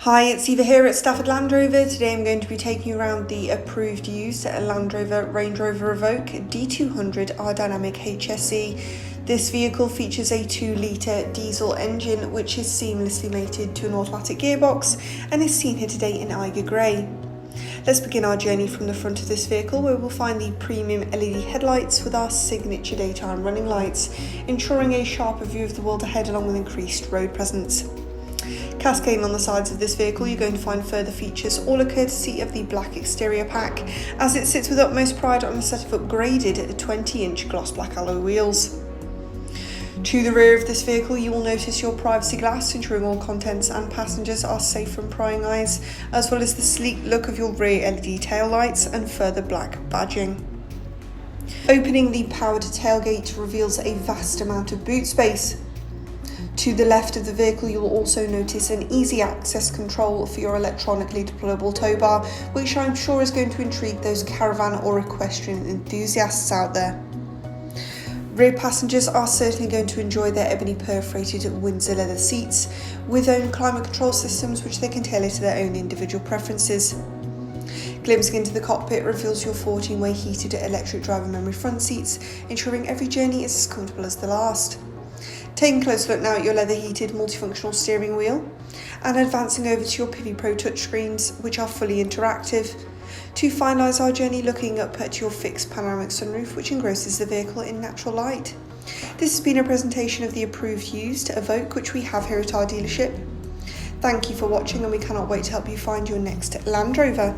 Hi, it's Eva here at Stafford Land Rover. Today I'm going to be taking you around the approved used Land Rover Range Rover Evoque D200 R-Dynamic HSE. This vehicle features a 2-litre diesel engine which is seamlessly mated to an automatic gearbox and is seen here today in Eiger Grey. Let's begin our journey from the front of this vehicle, where we'll find the premium LED headlights with our signature daytime running lights, ensuring a sharper view of the world ahead along with increased road presence. Cascading on the sides of this vehicle, you're going to find further features, all a courtesy of the black exterior pack, as it sits with utmost pride on a set of upgraded 20-inch gloss black alloy wheels. To the rear of this vehicle, you will notice your privacy glass, ensuring all contents and passengers are safe from prying eyes, as well as the sleek look of your rear LED tail lights and further black badging. Opening the powered tailgate reveals a vast amount of boot space. To the left of the vehicle, you will also notice an easy access control for your electronically deployable tow bar, which I'm sure is going to intrigue those caravan or equestrian enthusiasts out there. Rear passengers are certainly going to enjoy their ebony perforated Windsor leather seats with own climate control systems which they can tailor to their own individual preferences. Glimpsing into the cockpit reveals your 14-way heated electric driver memory front seats, ensuring every journey is as comfortable as the last. Taking a close look now at your leather heated multifunctional steering wheel and advancing over to your Pivi Pro touchscreens, which are fully interactive, to finalise our journey looking up at your fixed panoramic sunroof, which engrosses the vehicle in natural light. This has been a presentation of the approved used Evoque, which we have here at our dealership. Thank you for watching, and we cannot wait to help you find your next Land Rover.